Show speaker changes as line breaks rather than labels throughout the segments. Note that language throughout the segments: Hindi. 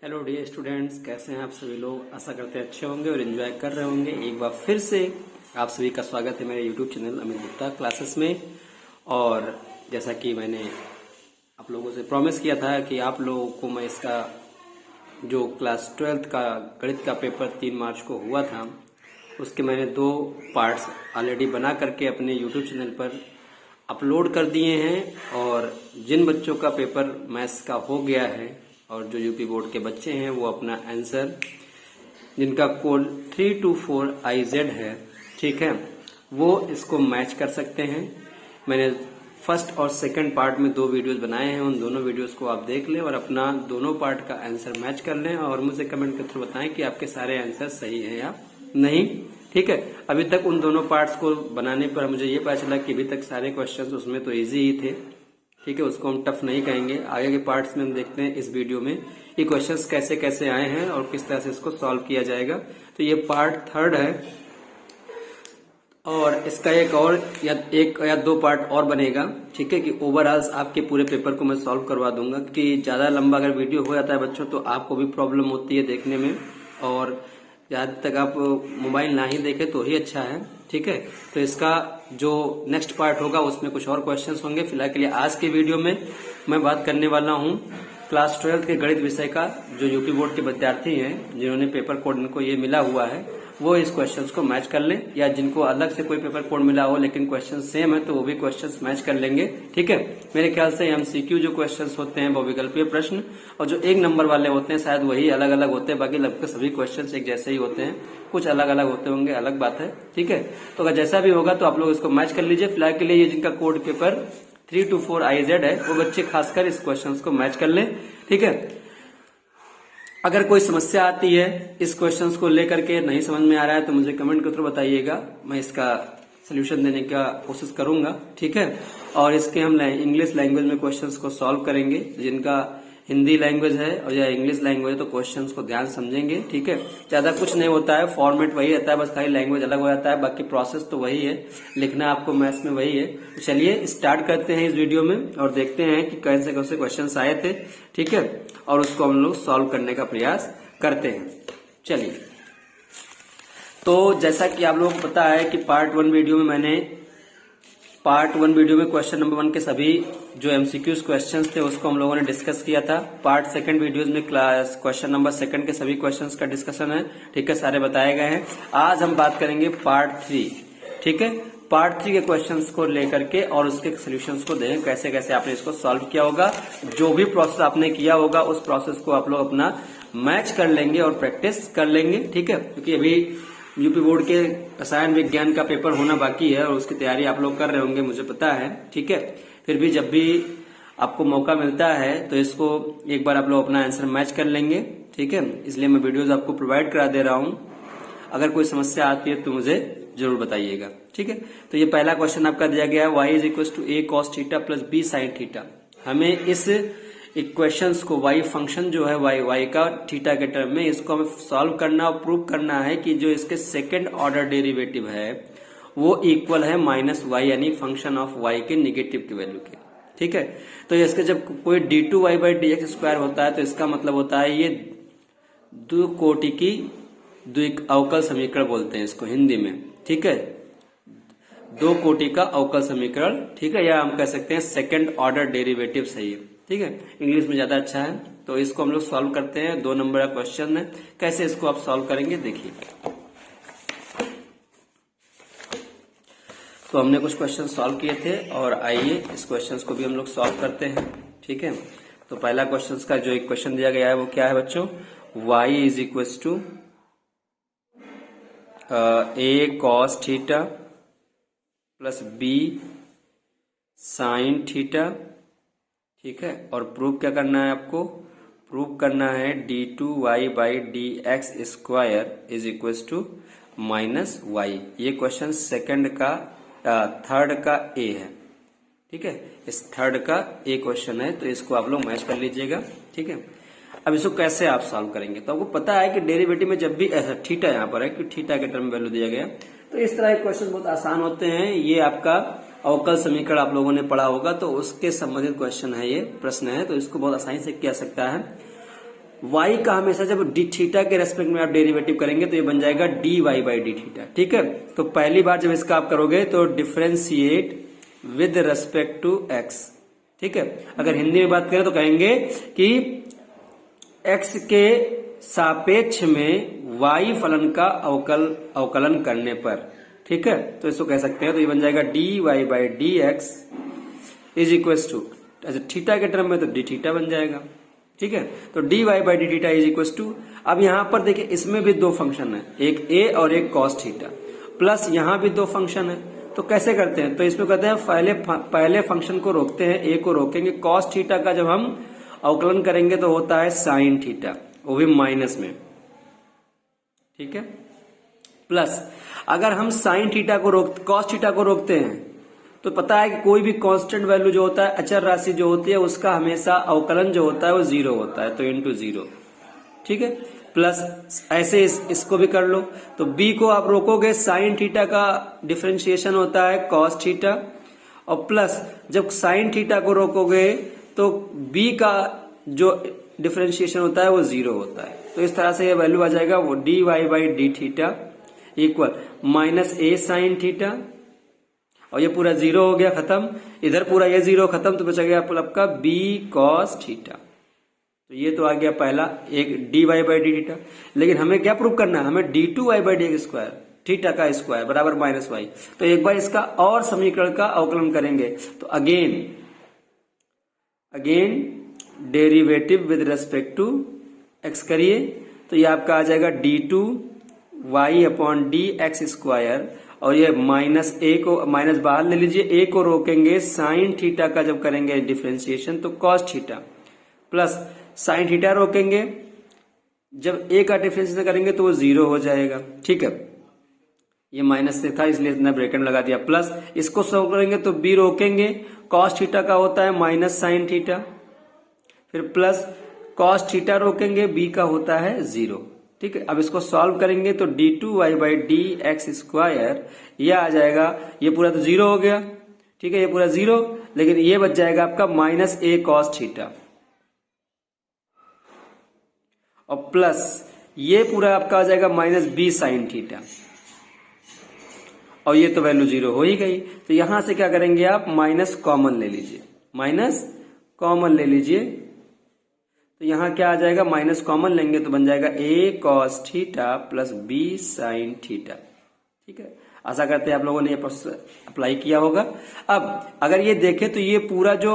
हेलो डियर स्टूडेंट्स, कैसे हैं आप सभी लोग। आशा करते हैं अच्छे होंगे और एंजॉय कर रहे होंगे। एक बार फिर से आप सभी का स्वागत है मेरे YouTube channel Amit Gupta classes में। और जैसा कि मैंने आप लोगों से प्रॉमिस किया था कि आप लोगों को मैं इसका जो क्लास 12th का गणित का पेपर 3 मार्च को हुआ था, उसके मैंने 2 पार्ट्स ऑलरेडी बना करके अपने यूट्यूब चैनल पर अपलोड कर दिए हैं। और जिन बच्चों का पेपर मैथ्स का हो गया है और जो यूपी बोर्ड के बच्चे हैं वो अपना आंसर, जिनका कोड 324 IZ है, ठीक है, वो इसको मैच कर सकते हैं। मैंने फर्स्ट और सेकंड पार्ट में 2 वीडियोस बनाए हैं, उन दोनों वीडियोस को आप देख लें और अपना दोनों पार्ट का आंसर मैच कर लें और मुझे कमेंट के थ्रू बताएं कि आपके सारे आंसर सही है या नहीं। ठीक है, अभी तक उन दोनों पार्ट्स को बनाने पर मुझे ये पता चला कि अभी तक सारे क्वेश्चंस उसमें तो इजी ही थे। ठीक है, उसको हम टफ नहीं कहेंगे। आगे के पार्ट्स में हम देखते हैं इस वीडियो में ये क्वेश्चंस कैसे कैसे आए हैं और किस तरह से इसको सॉल्व किया जाएगा। तो ये पार्ट 3rd है और इसका एक या 2 पार्ट और बनेगा। ठीक है, कि ओवरऑल आपके पूरे पेपर को मैं सॉल्व करवा दूंगा, कि ज्यादा लंबा अगर वीडियो हो जाता है बच्चों तो आपको भी प्रॉब्लम होती है देखने में, और जहां तक आप मोबाइल ना ही देखें तो ही अच्छा है। ठीक है, तो इसका जो नेक्स्ट पार्ट होगा उसमें कुछ और क्वेश्चंस होंगे। फिलहाल के लिए आज के वीडियो में मैं बात करने वाला हूं क्लास 12th के गणित विषय का। जो यूपी बोर्ड के विद्यार्थी हैं जिन्होंने पेपर कोड इनको ये मिला हुआ है वो इस क्वेश्चंस को मैच कर लें, या जिनको अलग से कोई पेपर कोड मिला हो लेकिन क्वेश्चन सेम है तो वो भी क्वेश्चंस मैच कर लेंगे। ठीक है, मेरे ख्याल से MCQ जो क्वेश्चंस होते हैं वो विकल्पीय प्रश्न, और जो 1 नंबर वाले होते हैं शायद वही अलग अलग होते हैं, बाकी लगभग सभी क्वेश्चंस एक जैसे ही होते हैं, कुछ अलग अलग होते होंगे, अलग बात है। ठीक है, तो अगर जैसा भी होगा तो आप लोग इसको मैच कर लीजिए। फिलहाल के लिए ये जिनका कोड पेपर 324 IZ है वो बच्चे खासकर इस क्वेश्चन को मैच कर लें। ठीक है, अगर कोई समस्या आती है इस क्वेश्चंस को लेकर के नहीं समझ में आ रहा है तो मुझे कमेंट के थ्रू बताइएगा, मैं इसका सोल्यूशन देने का कोशिश करूंगा। ठीक है, और इसके हम इंग्लिश लैंग्वेज में क्वेश्चंस को सॉल्व करेंगे। जिनका हिंदी लैंग्वेज है और या इंग्लिश लैंग्वेज है तो क्वेश्चंस को ध्यान समझेंगे। ठीक है, ज्यादा कुछ नहीं होता है, फॉर्मेट वही रहता है, बस खाली लैंग्वेज अलग हो जाता है, बाकी प्रोसेस तो वही है, लिखना आपको मैथ्स में वही है। तो चलिए स्टार्ट करते हैं इस वीडियो में और देखते हैं कि कैसे कैसे क्वेश्चंस आए थे। ठीक है, और उसको हम लोग सॉल्व करने का प्रयास करते हैं। चलिए, तो जैसा कि आप लोगों को पता है कि पार्ट 1 वीडियो में क्वेश्चन नंबर 1 के सभी जो MCQs क्वेश्चंस थे उसको हम लोगों ने डिस्कस किया था। पार्ट 2 वीडियोस में क्वेश्चन नंबर 2 के सभी क्वेश्चंस का डिस्कशन है। ठीक है, सारे बताए गए हैं। आज हम बात करेंगे पार्ट 3। ठीक है, पार्ट 3 के क्वेश्चंस को लेकर के और उसके सोल्यूशंस को देखें कैसे कैसे आपने इसको सॉल्व किया होगा। जो भी प्रोसेस आपने किया होगा उस प्रोसेस को आप लोग अपना मैच कर लेंगे और प्रैक्टिस कर लेंगे। ठीक है, क्योंकि अभी यूपी बोर्ड के रसायन विज्ञान का पेपर होना बाकी है और उसकी तैयारी आप लोग कर रहे होंगे, मुझे पता है। ठीक है, फिर भी जब भी आपको मौका मिलता है तो इसको एक बार आप लोग अपना आंसर मैच कर लेंगे। ठीक है, इसलिए मैं वीडियोस आपको प्रोवाइड करा दे रहा हूं। अगर कोई समस्या आती है तो मुझे जरूर बताइएगा। ठीक है, तो ये पहला क्वेश्चन आपका दिया गया है, y = a cos theta plus b sin theta. हमें इस इक्वेशंस को y फंक्शन जो है y का थीटा के टर्म में, इसको हमें सॉल्व करना और प्रूव करना है कि जो इसके सेकंड ऑर्डर डेरिवेटिव है वो इक्वल है -y, यानी फंक्शन ऑफ y के नेगेटिव की वैल्यू के। ठीक है, तो इसके जब कोई d2y/dx² होता है तो इसका मतलब होता है ये द्विकोटि की अवकल समीकरण बोलते हैं इसको हिंदी में। ठीक है, 2 कोटि का अवकल समीकरण। ठीक है, या हम कह सकते हैं सेकंड ऑर्डर डेरिवेटिव सही है। ठीक है, इंग्लिश में ज्यादा अच्छा है। तो इसको हम लोग सॉल्व करते हैं। 2 नंबर का क्वेश्चन है, कैसे इसको आप सॉल्व करेंगे देखिए। तो हमने कुछ क्वेश्चन सॉल्व किए थे और आइए इस क्वेश्चन को भी हम लोग सॉल्व करते हैं। ठीक है, तो पहला क्वेश्चन का जो एक क्वेश्चन दिया गया है वो क्या है बच्चों, y = a cos theta plus b sin theta. ठीक है, और प्रूव क्या करना है आपको, प्रूव करना है d2y/dx² = -y। ये क्वेश्चन थर्ड का ए है। ठीक है, इस थर्ड का ए क्वेश्चन है, तो इसको आप लोग मैच कर लीजिएगा। ठीक है, अब इसको कैसे आप सॉल्व करेंगे, तो आपको पता है कि डेरिवेटिव में जब भी थीटा यहाँ पर है कि थीटा के टर्म वैल्यू दिया गया, तो इस तरह के क्वेश्चन बहुत आसान होते हैं। ये आपका अवकल समीकरण आप लोगों ने पढ़ा होगा, तो उसके संबंधित क्वेश्चन है, ये प्रश्न है, तो इसको बहुत आसानी से किया सकता है। y का हमेशा जब डी थीटा के रेस्पेक्ट में आप डेरिवेटिव करेंगे तो ये बन जाएगा dy बाई डी थीटा। ठीक है, तो पहली बार जब इसका आप करोगे तो differentiate with respect to x। ठीक है, अगर हिंदी में बात करें तो कहेंगे कि x के सापेक्ष में y फलन का अवकलन करने पर। ठीक है, तो इसको कह सकते हैं, तो ये बन जाएगा dy by D X is equal to, अच्छा थीटा के टर्म में तो डी थीटा बन जाएगा। ठीक है, तो dy by D theta is equal to, अब यहां पर देखिए इसमें भी दो फंक्शन है, एक a और एक cos थीटा, प्लस यहां भी दो फंक्शन है। तो कैसे करते हैं, तो इसमें कहते हैं पहले फंक्शन को रोकते हैं, a को रोकेंगे। cos थीटा का जब हम अवकलन करेंगे तो होता है sin थीटा, वो भी माइनस में। ठीक है, प्लस अगर हम sin थीटा को cos थीटा को रोकते हैं तो पता है कि कोई भी कांस्टेंट वैल्यू जो होता है, अचर राशि जो होती है, उसका हमेशा अवकलन जो होता है वो 0 होता है, तो इनटू 0। ठीक है, प्लस ऐसे इसको भी कर लो, तो b को आप रोकोगे, sin थीटा का डिफरेंशिएशन होता है cos थीटा, और प्लस जब sin थीटा को रोकोगे तो b का जो डिफरेंशिएशन होता है वो 0 होता है। तो इस तरह से ये वैल्यू आ जाएगा, वो dy by D theta equal minus a sin theta, और ये पूरा 0 हो गया खत्म, इधर पूरा ये 0 खत्म, तो बचा गया आपका b cos थीटा। तो ये तो आ गया पहला एक dy बाई डी थीटा। लेकिन हमें क्या प्रूव करना है, हमें d2y by D square theta का स्क्वायर बराबर माइनस वाई। तो एक बार इसका और समीकरण का अवकलन करेंगे, तो again derivative with respect to x करिए, तो ये आपका आ जाएगा d2y upon D x square, और ये माइनस a को माइनस बाहर ले लीजिए, a को रोकेंगे, साइन थीटा का जब करेंगे डिफरेंशिएशन तो cos theta, plus sine theta रोकेंगे, जब a का डिफरेंशिएशन करेंगे तो वो 0 हो जाएगा। ठीक है, ये माइनस से था इसलिए इतना ब्रैकेट लगा दिया, प्लस इसको सॉल्व करेंगे तो b रोकेंगे, cos थीटा का होता है माइनस साइन थीटा, फिर प्लस cos थीटा रोकेंगे, b का होता है 0। ठीक है, अब इसको सॉल्व करेंगे तो d2y by D x square, ये आ जाएगा, ये पूरा तो 0 हो गया। ठीक है, ये पूरा 0, लेकिन ये बच जाएगा आपका माइनस a cos थीटा, और प्लस ये पूरा आपका आ जाएगा माइनस b sin थीटा, और ये तो वैल्यू 0 हो ही गई। तो यहां से क्या करेंगे आप, माइनस कॉमन ले लीजिए, माइनस कॉमन ले लीजिए, तो यहां क्या आ जाएगा, माइनस कॉमन लेंगे तो बन जाएगा a cos theta plus b sin theta. ठीक है, आशा करते हैं आप लोगों ने ये प्रोसेस अप्लाई किया होगा। अब अगर ये देखें तो ये पूरा जो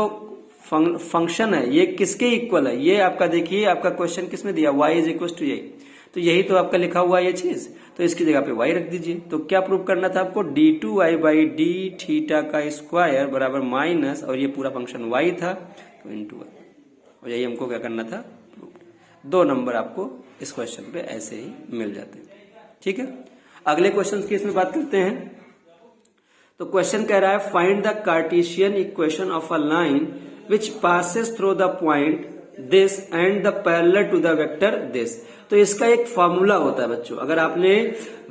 फंक्शन है ये किसके इक्वल है, ये आपका देखिए, आपका क्वेश्चन किसमें दिया, y इज इक्वल टू, तो यही तो आपका लिखा हुआ है ये चीज, तो इसकी जगह पे y रख दीजिए। तो क्या प्रूव करना था आपको, d2y बाई डी थीटा का स्क्वायर बराबर माइनस, और ये पूरा फंक्शन y था तो इंटू y, और यही हमको क्या करना था, 2 नंबर आपको इस क्वेश्चन पे ऐसे ही मिल जाते हैं। ठीक है, अगले क्वेश्चन की इसमें बात करते हैं। तो क्वेश्चन कह रहा है, find the Cartesian equation of a line which passes through the point this and the parallel to the vector this. तो इसका एक फार्मूला होता है बच्चों, अगर आपने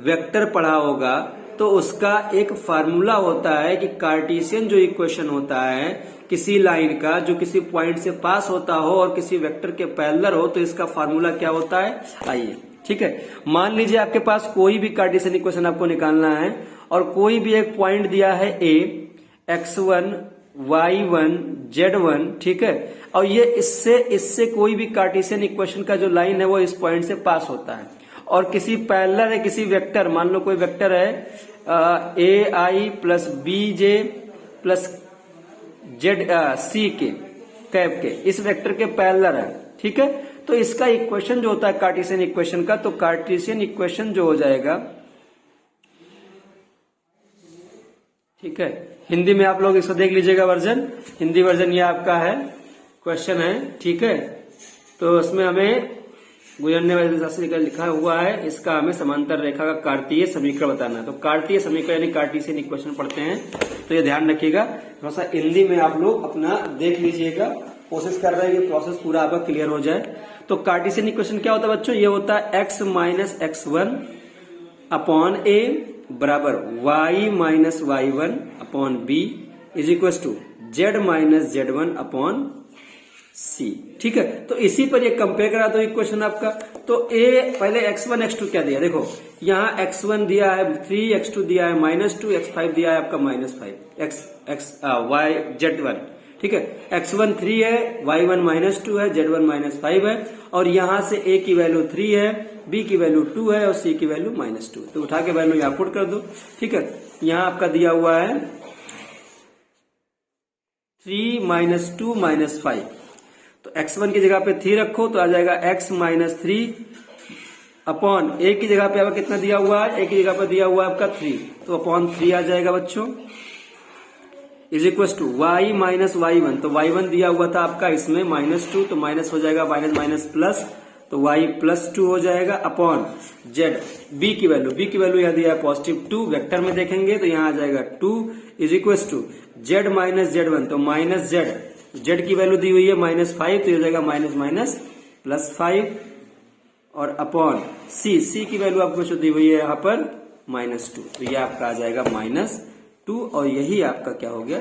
वेक्टर पढ़ा होगा तो उसका एक फार्मूला होता है कि कार्टेशियन जो इक्वेशन होता है किसी लाइन का जो किसी पॉइंट से पास होता हो और किसी वेक्टर के पैरेलल हो, तो इसका फार्मूला क्या होता है, आइए। ठीक है, मान लीजिए आपके पास कोई भी कार्टेशियन इक्वेशन आपको निकालना है, और कोई भी एक पॉइंट दिया है a, x1, y1, z1। ठीक है, और ये इससे कोई भी कार्टेशियन इक्वेशन का जो लाइन है वो इस पॉइंट से पास होता है, और किसी पैरेलल है किसी वेक्टर, मान लो कोई वेक्टर है A I plus B J plus Z C K cap के, इस वेक्टर के पैरेलल है। ठीक है, तो इसका इक्वेशन जो होता है कार्टेशियन इक्वेशन का, तो कार्टेशियन इक्वेशन जो हो जाएगा, ठीक है, हिंदी में आप लोग इसको देख लीजिएगा वर्जन, हिंदी वर्जन ये आपका है, क्वेश्चन है। ठीक है, तो उसमें हमें गुजरने वाले राशि का लिखा हुआ है, इसका हमें समांतर रेखा का कार्तीय समीकरण बताना है। तो कार्तीय समीकरण यानी कार्टेशियन इक्वेशन पढ़ते हैं, तो ये ध्यान रखिएगा, थोड़ा सा हिंदी में आप लोग अपना देख लीजिएगा, कोशिश कर रहे हैं कि प्रोसेस पूरा आपका क्लियर हो जाए। तो कार्टेशियन इक्वेशन क्या होता है बच्चों, ये होता है x minus x1 upon a बराबर y minus y1 upon b is equal to z minus z1 upon C. ठीक है, तो इसी पर ये कंपेयर करा दो इक्वेशन आपका। तो ए पहले x1 x2 क्या दिया, देखो यहाँ x1 दिया है 3, x2 दिया है -2, x5 दिया है आपका -5, y z1। ठीक है, x1 3 है, y1 -2 है, z1 -5 है, और यहां से a की वैल्यू 3 है, b की वैल्यू 2 है और c की वैल्यू -2। तो उठा के वैल्यू यहाँ पुट कर दो। ठीक है, यहाँ आपका दिया हुआ है 3 -2 -5, तो x1 की जगह पे 3 रखो तो आ जाएगा x -3 अपॉन a की जगह पे आपका कितना दिया हुआ है, a की जगह पे दिया हुआ है आपका 3, तो अपॉन 3 आ जाएगा बच्चों, is equal to y minus y1। तो y1 दिया हुआ था आपका इसमें -2, तो माइनस हो जाएगा, माइनस माइनस प्लस, तो y +2 हो जाएगा अपॉन z। b की वैल्यू यहाँ दिया है +2, वेक्टर में देखेंगे तो यहाँ आ जाएगा 2 is equal to z minus z1, तो माइनस z की वैल्यू दी हुई है -5, तो ये हो जाएगा माइनस +5 और अपॉन c की वैल्यू आपको दी हुई है यहाँ पर -2, तो ये आपका आ जाएगा -2, और यही आपका क्या हो गया,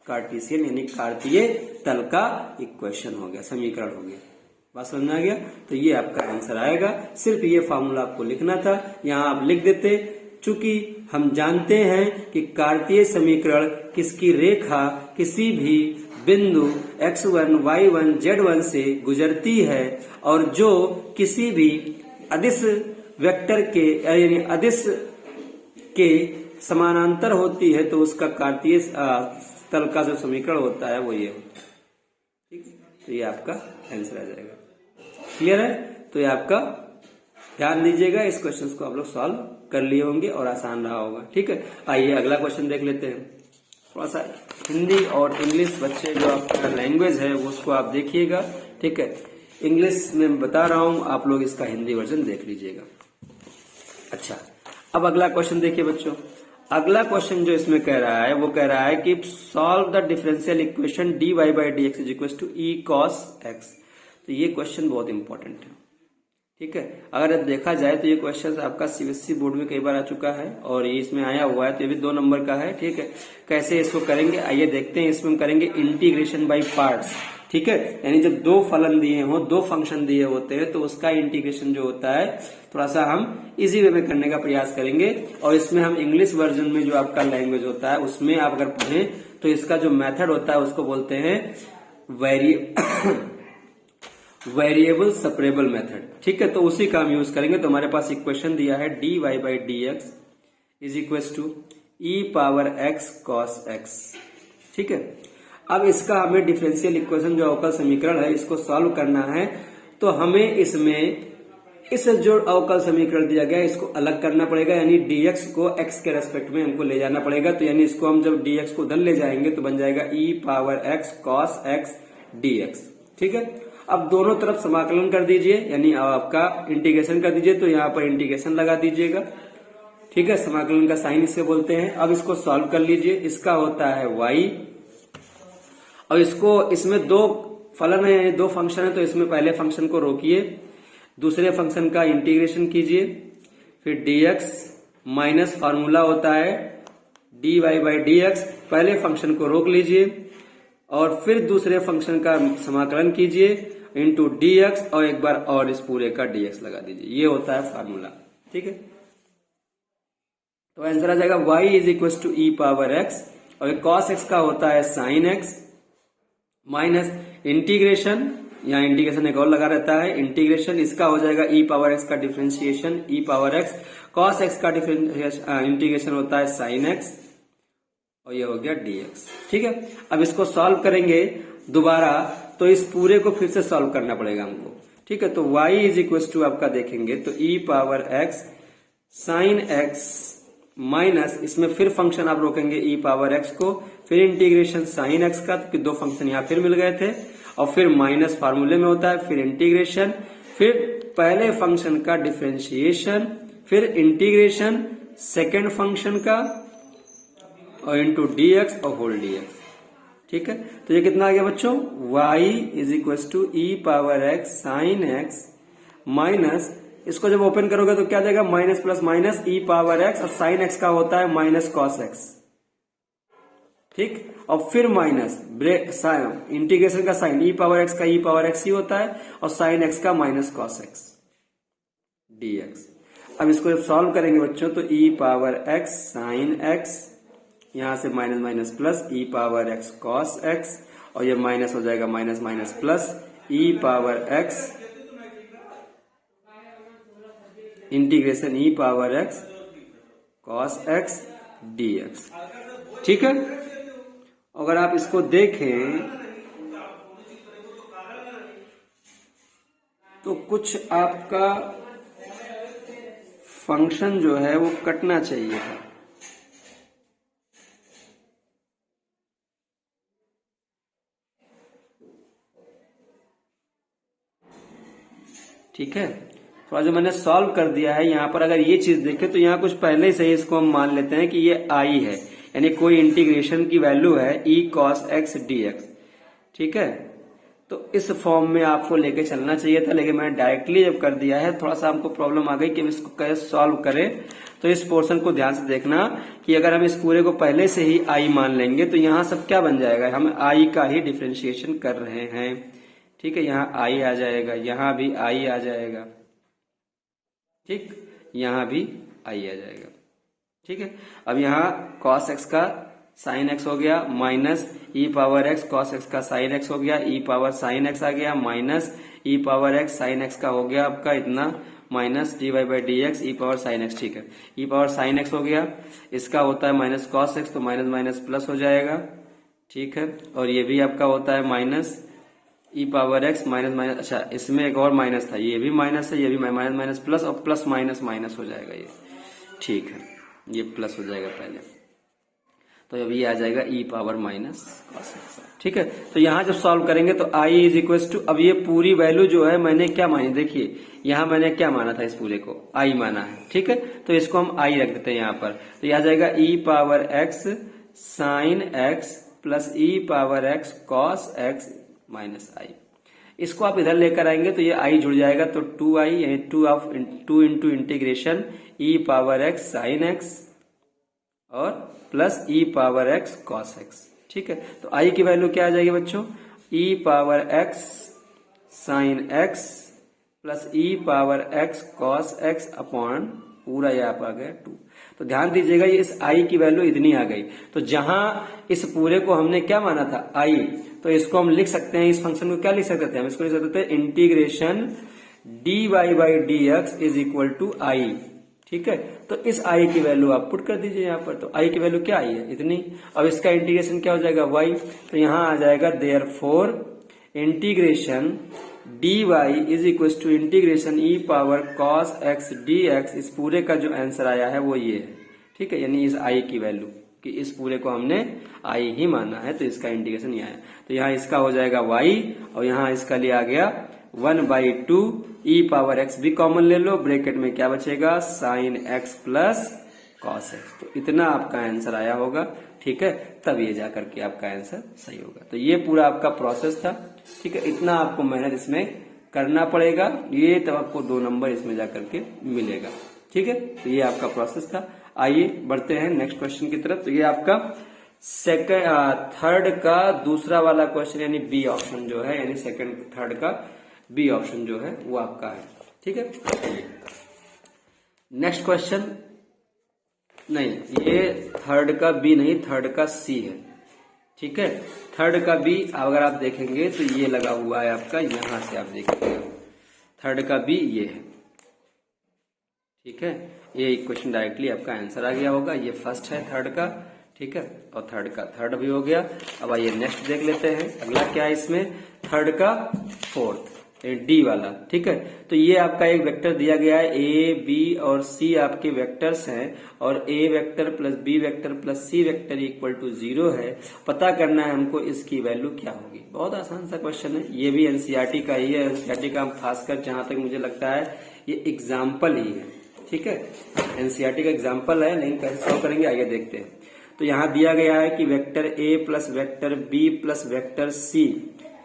कार्टेशियन यानी कार्तीय तल का इक्वेशन हो गया, समीकरण हो गया। बात समझ में आ गया? तो ये आपका आंसर आएगा। सिर्फ ये फॉर्मूला आपको लिखना था, यहाँ आप लिख देते। चूंकि हम जानते हैं कि कार्तीय समीकरण किसकी रेखा किसी भी बिंदु x1, y1, z1 से गुजरती है, और जो किसी भी अदिश वेक्टर के यानी अदिश के समानांतर होती है, तो उसका कार्तीय तल का जो समीकरण होता है वो ये होता है। ठीक, तो ये आपका आंसर आ जाएगा। क्लियर है? तो ये आपका ध्यान दीजिएगा, इस क्वेश्चन को आप लोग सॉल्व कर लिए होंगे और आसान रहा होगा। ठीक है, आइए अगला क्वेश्चन देख लेते हैं। थोड़ा सा हिंदी और इंग्लिश बच्चे जो आपका लैंग्वेज है वो उसको आप देखिएगा। ठीक है, इंग्लिश में बता रहा हूं, आप लोग इसका हिंदी वर्जन देख लीजिएगा। अच्छा, अब अगला क्वेश्चन देखिए बच्चों। अगला क्वेश्चन जो इसमें कह रहा है वो कह रहा है कि solve the differential equation dy by dx is equal to e cos x। तो ये क्वेश्चन बहुत इंपॉर्टेंट है। ठीक है, अगर देखा जाए तो ये क्वेश्चन आपका सीबीएसई बोर्ड में कई बार आ चुका है और ये इसमें आया हुआ है, तो ये भी 2 नंबर का है। ठीक है, कैसे इसको करेंगे आइए देखते हैं। इसमें हम करेंगे इंटीग्रेशन बाय पार्ट्स। ठीक है, यानी जब 2 फलन दिए हो, 2 फंक्शन दिए होते हैं, तो उसका इंटीग्रेशन जो होता है थोड़ा सा हम इजी वे में करने का प्रयास करेंगे। और इसमें हम इंग्लिश वर्जन में जो आपका लैंग्वेज होता है उसमें आप अगर पढ़ें तो इसका जो मेथड होता है उसको बोलते हैं वेरिएबल सेपरेबल मेथड। ठीक है, तो उसी का हम यूज करेंगे। तो हमारे पास इक्वेशन दिया है dy by dx is equal to e power x cos x। ठीक है, अब इसका हमें डिफरेंशियल इक्वेशन जो अवकल समीकरण है इसको सॉल्व करना है। तो हमें इसमें इस जो अवकल समीकरण दिया गया है इसको अलग करना पड़ेगा, यानी dx को x के रेस्पेक्ट में हमको ले जाना पड़ेगा। तो यानी इसको हम जब dx को उधर ले जाएंगे तो बन जाएगा e power x cos x dx। ठीक है, अब दोनों तरफ समाकलन कर दीजिए, यानी आपका इंटीग्रेशन कर दीजिए। तो यहाँ पर इंटीग्रेशन लगा दीजिएगा। ठीक है, समाकलन का साइन इसे बोलते हैं। अब इसको सॉल्व कर लीजिए। इसका होता है y, और इसको इसमें 2 फलन है, 2 फंक्शन है, तो इसमें पहले फंक्शन को रोकिए, दूसरे फंक्शन का इंटीग्रेशन कीजिए, फिर dx माइनस फार्मूला होता है dy by dx। पहले फंक्शन को रोक लीजिए और फिर दूसरे फंक्शन का समाकलन कीजिए इंटू dx, और एक बार और इस पूरे का dx लगा दीजिए। ये होता है फार्मूला। ठीक है, तो आंसर आ जाएगा y is equal to e power x, और cos x का होता है sin x माइनस इंटीग्रेशन, यहाँ इंटीग्रेशन एक और लगा रहता है, इंटीग्रेशन इसका हो जाएगा e पावर x का differentiation e power x, cos x का इंटीग्रेशन होता है sin x, और ये हो गया dx। ठीक है, अब इसको सॉल्व करेंगे दोबारा, तो इस पूरे को फिर से सॉल्व करना पड़ेगा हमको। ठीक है, तो y इज इक्वल टू आपका देखेंगे तो e power x sine x minus, इसमें फिर फंक्शन आप रोकेंगे e पावर x को, फिर इंटीग्रेशन साइन x का, तो 2 फंक्शन यहाँ फिर मिल गए थे, और फिर माइनस फार्मूले में होता है, फिर इंटीग्रेशन, फिर पहले फंक्शन का डिफरेंशिएशन, फिर इंटीग्रेशन सेकेंड फंक्शन का, और इंटू dx और होल dx। ठीक है, तो ये कितना आ गया बच्चों, y is equal to e power x sine x minus, इसको जब ओपन करोगे तो क्या जाएगा, minus plus minus e power x, और साइन x का होता है माइनस cos x। ठीक, और फिर माइनस इंटीग्रेशन का साइन ई पावर एक्स का ई पावर एक्स ही होता है और साइन एक्स का माइनस कॉस एक्स डीएक्स। अब इसको जब सॉल्व करेंगे बच्चों तो E power X sine X, यहां से minus minus plus E power X cos X, और ये माइनस हो जाएगा minus minus plus E power X integration E power X cos X DX. ठीक है, अगर आप इसको देखें तो कुछ आपका फंक्शन जो है वो कटना चाहिए था। ठीक है, थोड़ा जो मैंने सॉल्व कर दिया है यहां पर, अगर ये चीज देखें तो यहां कुछ पहले से ही इसको हम मान लेते हैं कि ये आई है, यानी कोई इंटीग्रेशन की वैल्यू है ई कॉस एक्स डीएक्स। ठीक है, तो इस फॉर्म में आपको लेके चलना चाहिए था, लेकिन मैंने डायरेक्टली जब कर दिया है थोड़ा सा हमको प्रॉब्लम आ गई कि हम इसको कैसे सॉल्व करें। तो इस पोर्शन को ध्यान से देखना कि अगर हम इस पूरे को पहले से ही आई मान लेंगे तो यहाँ सब क्या बन जाएगा, हम आई का ही डिफ्रेंशिएशन कर रहे हैं। ठीक है, यहाँ आई आ जाएगा, यहाँ भी आई आ जाएगा, ठीक, यहाँ भी आई आ जाएगा। ठीक है, अब यहाँ cos x का sin x हो गया minus e power x cos x का sin x हो गया, e पावर sin x आ गया minus e power x sin x का हो गया आपका इतना minus dy by D x E power sine x। ठीक है, e पावर sin x हो गया, इसका होता है माइनस cos x तो माइनस माइनस प्लस हो जाएगा। ठीक है, और ये भी आपका होता है माइनस ई पावर x माइनस माइनस, अच्छा इसमें एक और माइनस था, ये भी माइनस है, ये भी माइनस माइनस प्लस और प्लस माइनस माइनस हो जाएगा ये। ठीक है, ये प्लस हो जाएगा पहले, तो अभी आ जाएगा E power minus cos x. ठीक है, तो यहां जब सॉल्व करेंगे तो आई इज इक्वल टू, अब ये पूरी वैल्यू जो है मैंने क्या मानी, देखिए यहां मैंने क्या माना था, इस पूरे को आई माना है। ठीक है, तो इसको हम आई रख देते हैं यहां पर, तो यह आ जाएगा E power X sine X plus E power X cos X minus I. इसको आप इधर लेकर आएंगे तो ये आई जुड़ जाएगा, तो 2i यानी 2 into integration E power X sine x और plus E power X cos x. ठीक है, तो आई की वैल्यू क्या आ जाएगी बच्चों, E power X sine X plus E power X cos X upon पूरा ये आप आ गया 2। तो ध्यान दीजिएगा ये इस आई की वैल्यू इतनी आ गई, तो जहां इस पूरे को हमने क्या माना था आई, तो इसको हम लिख सकते हैं, इस फंक्शन को क्या लिख सकते थे हम, इसको लिख सकते थे integration D Y by D X is equal to I. ठीक है, तो इस आई की वैल्यू आप पुट कर दीजिए यहाँ पर, तो आई की वैल्यू क्या आई है इतनी। अब इसका इंटीग्रेशन क्या हो जाएगा वाई, तो यहाँ आ जाएगा therefore integration D Y is equal to integration E power cos X D X. इस पूरे का जो आंसर आया है वो ये है। ठीक है, यानी इस आई की वैल्यू कि इस पूरे को हमने आई ही माना है, तो इसका इंटीग्रेशन यहाँ है, तो यहाँ इसका हो जाएगा y और यहाँ इसका लिया गया 1/2 ई पावर x भी कॉमन ले लो, ब्रैकेट में क्या बचेगा sine x plus cos x। तो इतना आपका आंसर आया होगा। ठीक है, तब ये जाकर के आपका आंसर सही होगा। तो ये पूरा आपका प्रोसेस था। ठीक है, इतना आपको मेहनत इसमें करना पड़ेगा, ये तब आपको 2 नंबर इसमें जाकर के मिलेगा। ठीक है, तो ये आपका प्रोसेस था। आइए बढ़ते हैं नेक्स्ट क्वेश्चन की तरफ। तो ये आपका थर्ड का दूसरा वाला क्वेश्चन यानी बी ऑप्शन जो है, यानी सेकंड थर्ड का बी ऑप्शन जो है वो आपका है। ठीक है, नेक्स्ट क्वेश्चन नहीं, ये थर्ड का बी नहीं, थर्ड का सी है। ठीक है, थर्ड का बी अगर आप देखेंगे तो ये लगा हुआ है आपका, यहां से आप देखेंगे थर्ड का बी ये है। ठीक है, ये क्वेश्चन डायरेक्टली आपका आंसर आ गया होगा। ये फर्स्ट है थर्ड का। ठीक है, और थर्ड का थर्ड भी हो गया। अब आइए नेक्स्ट देख लेते हैं, अगला क्या है इसमें, थर्ड का फोर्थ डी वाला। ठीक है, तो ये आपका एक वेक्टर दिया गया है, ए बी और सी आपके वेक्टर्स हैं, और A vector plus B vector plus C vector equal to 0 है। पता करना है हमको इसकी वैल्यू क्या होगी। बहुत आसान सा क्वेश्चन है, ये भी एनसीईआरटी का ही है। एनसीईआरटी का खासकर जहां तक मुझे लगता है ये एग्जाम्पल ही है। ठीक है, एनसीईआरटी का एग्जाम्पल है, लेकिन कैसे सॉल्व करेंगे आइए देखते हैं। तो यहाँ दिया गया है कि vector A plus vector B plus vector C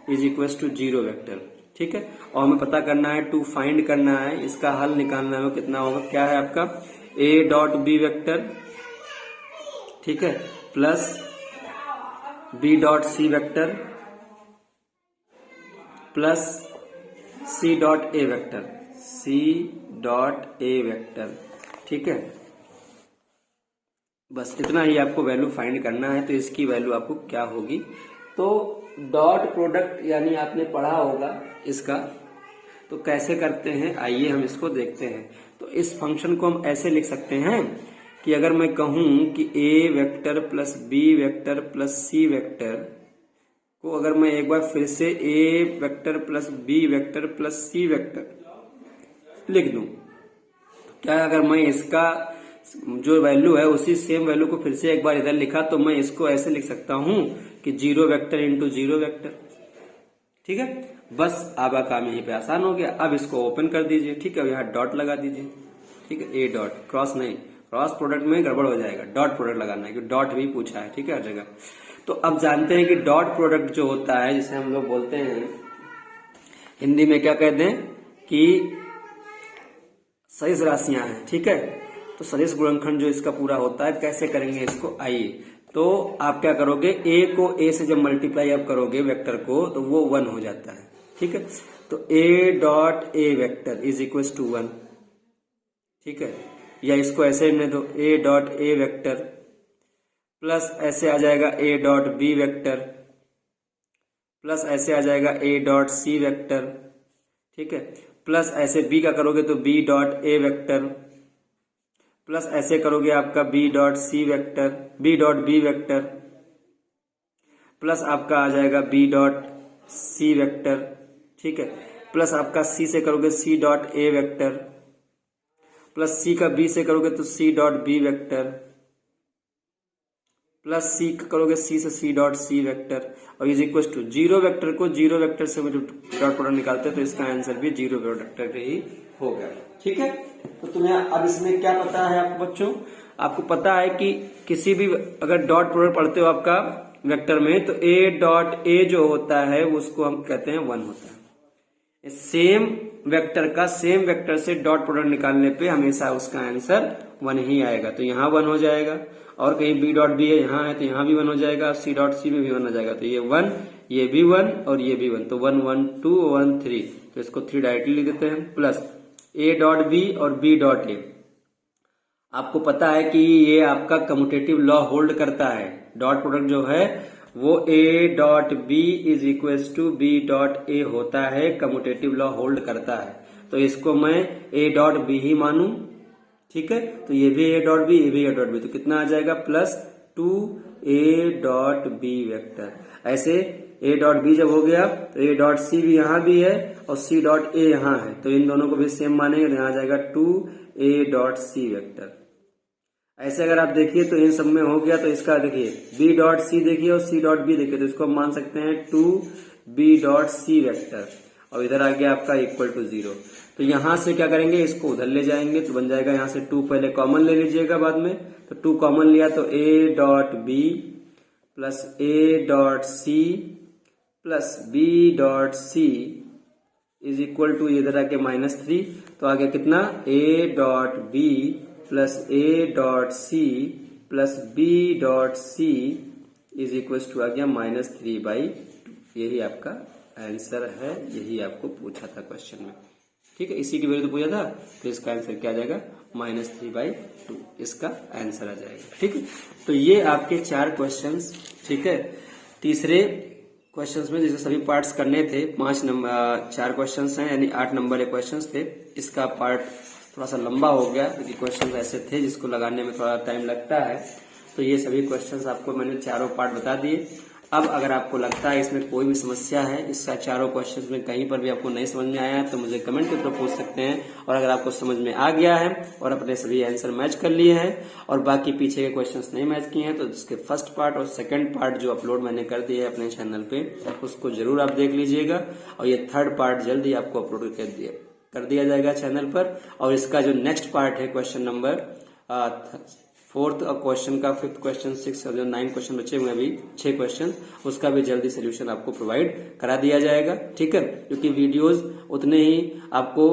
is equal to 0 vector. ठीक है, और हमें पता करना है, टू फाइंड करना है, इसका हल निकालना है, कितना होगा, क्या है आपका ए डॉट बी वेक्टर, ठीक है, plus B dot C vector plus C dot A vector, C dot A vector, ठीक है। बस इतना ही आपको वैल्यू फाइंड करना है। तो इसकी वैल्यू आपको क्या होगी, तो डॉट प्रोडक्ट यानी आपने पढ़ा होगा इसका, तो कैसे करते हैं आइए हम इसको देखते हैं। तो इस फंक्शन को हम ऐसे लिख सकते हैं कि अगर मैं कहूं कि A vector plus B vector plus C vector को अगर मैं एक बार फिर से A vector plus B vector plus C vector लिख दूं, तो क्या अगर मैं इसका जो वैल्यू है उसी सेम वैल्यू को फिर से एक बार इधर लिखा तो मैं इसको ऐसे लिख सकता हूं कि 0 वेक्टर इंटू 0 वेक्टर, ठीक है। बस आपका काम यहीं पे आसान हो गया। अब इसको ओपन कर दीजिए, ठीक है, यहाँ डॉट लगा दीजिए, ठीक है, ए डॉट, क्रॉस नहीं, क्रॉस प्रोडक्ट में गड़बड़ हो जाएगा, डॉट प्रोडक्ट लगाना है, क्योंकि डॉट भी पूछा है, ठीक है, हर जगह। तो अब जानते हैं कि डॉट प्रोडक्ट जो होता है, जिसे हम लोग बोलते हैं हिंदी में क्या कहते हैं कि सदिश राशियां हैं, ठीक है। तो सदिश गुणनखंड जो इसका पूरा होता है, कैसे करेंगे इसको आइए। तो आप क्या करोगे, ए को ए से जब मल्टीप्लाई आप करोगे वेक्टर को तो वो 1 हो जाता है, ठीक है। तो A dot A vector is equal to 1, ठीक है। या इसको ऐसे लिखने दो, A dot A vector plus ऐसे आ जाएगा A dot B vector plus ऐसे आ जाएगा ए डॉट सी वेक्टर, ठीक है, प्लस ऐसे बी का करोगे तो B dot A vector plus ऐसे करोगे आपका B dot C vector, B dot B vector plus आपका आ जाएगा बी डॉट सी वेक्टर, ठीक है, प्लस आपका सी से करोगे C dot A vector plus C का बी से करोगे तो C dot B vector plus C करोगे सी से सी डॉट सी वेक्टर और इज इक्वल टू 0 वेक्टर को 0 वेक्टर से डॉट प्रोडक्ट निकालते हैं तो इसका आंसर भी 0 वेक्टर ही होगा, ठीक है। तो तुम्हें अब इसमें क्या पता है आपको बच्चों, आपको पता है कि किसी भी अगर डॉट प्रोडक्ट पढ़ते हो आपका वेक्टर में तो ए डॉट ए जो होता है उसको हम कहते हैं 1 होता है। सेम वेक्टर का सेम वेक्टर से डॉट प्रोडक्ट निकालने पे हमेशा उसका आंसर 1 ही आएगा। तो यहाँ 1 हो जाएगा और कहीं बी डॉट बी है यहाँ है तो यहाँ भी 1 हो जाएगा, सी डॉट सी में भी 1 हो जाएगा। तो ये 1, ये भी 1 और ये भी 1, तो 1 1 2 1 3, तो इसको 3 डायरेक्टली लिख देते हैं प्लस ए डॉट बी और बी डॉट ए। आपको पता है कि ये आपका कम्यूटेटिव लॉ होल्ड करता है, डॉट प्रोडक्ट जो है वो A dot B is equal to B dot A होता है, कम्यूटेटिव लॉ होल्ड करता है। तो इसको मैं ए डॉट बी ही मानूं, ठीक है। तो ये भी ए डॉट बी, ये भी ए डॉट बी, तो कितना आ जाएगा plus 2 A dot B vector. ऐसे ए डॉट बी जब हो गया तो ए डॉट सी भी यहाँ भी है और सी डॉट ए यहाँ है, तो इन दोनों को भी सेम मानेंगे तो यहाँ आ जाएगा 2 ए डॉट सी वेक्टर। ऐसे अगर आप देखिए तो इन सब में हो गया तो इसका देखिए बी डॉट सी देखिए और सी डॉट बी देखिए, तो इसको हम मान सकते हैं 2 बी डॉट सी वेक्टर और इधर आ गया आपका इक्वल टू 0। तो यहां से क्या करेंगे, इसको उधर ले जाएंगे तो बन जाएगा यहाँ से 2 पहले कॉमन ले लीजिएगा बाद में, तो 2 कॉमन लिया तो A dot B plus A dot C plus B dot C is equal to इधर आके -3, तो आ गया कितना A dot B plus A dot C plus B dot C is equal to आ गया -3/2। यही आपका आंसर है, यही आपको पूछा था क्वेश्चन में, ठीक है। इसी की वैल्यू तो पूछा था, तो इसका आंसर क्या आ जाएगा -3/2, इसका आंसर आ जाएगा, ठीक है। तो ये आपके 4 क्वेश्चंस, ठीक है। तीसरे क्वेश्चंस में जैसे सभी पार्ट्स करने थे, 4 क्वेश्चंस हैं यानी 8 नंबर के क्वेश्चंस थे। इसका पार्ट थोड़ा सा लंबा हो गया क्योंकि क्वेश्चंस ऐसे थे जिसको लगाने में थोड़ा टाइम लगता है। तो ये सभी क्वेश्चंस आपको मैंने चारों पार्ट बता दिए। अब अगर आपको लगता है इसमें कोई भी समस्या है, इसका चारों क्वेश्चंस में कहीं पर भी आपको नहीं समझ में आया है तो मुझे कमेंट के थ्रू पूछ सकते हैं। और अगर आपको समझ में आ गया है और अपने सभी आंसर मैच कर लिए हैं और बाकी पीछे के क्वेश्चंस नहीं मैच किए हैं तो इसके फर्स्ट पार्ट और सेकंड पार्ट जो अपलोड मैंने कर दिए है अपने चैनल पे उसको जरूर आप देख लीजिएगा। और ये थर्ड पार्ट जल्दी आपको अपलोड कर दिया जाएगा चैनल पर। और इसका जो नेक्स्ट पार्ट है क्वेश्चन नंबर 4th क्वेश्चन का 5th क्वेश्चन 6th और जो 9 क्वेश्चन बचे हुए अभी 6 क्वेश्चन, उसका भी जल्दी सोल्यूशन आपको प्रोवाइड करा दिया जाएगा, ठीक है। क्योंकि वीडियोस उतने ही आपको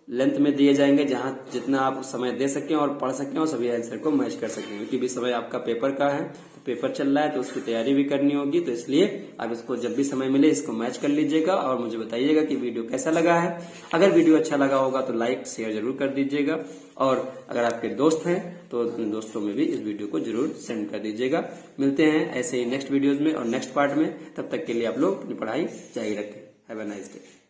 लेंथ में दिए जाएंगे, जहां जितना आप समय दे सकें और पढ़ सकें और सभी आंसर को मैच कर सकें, क्योंकि भी समय आपका पेपर का है, तो पेपर चल रहा है तो उसकी तैयारी भी करनी होगी, तो इसलिए आप इसको जब भी समय मिले इसको मैच कर लीजिएगा और मुझे बताइएगा कि वीडियो कैसा लगा है। अगर वीडियो अच्छा लगा होगा तो लाइक शेयर जरूर कर दीजिएगा, और अगर आपके दोस्त हैं तो अपने दोस्तों में भी इस वीडियो को जरूर सेंड कर दीजिएगा। मिलते हैं ऐसे ही नेक्स्ट वीडियोज में और नेक्स्ट पार्ट में, तब तक के लिए आप लोग अपनी पढ़ाई जारी रखें। Have a nice day.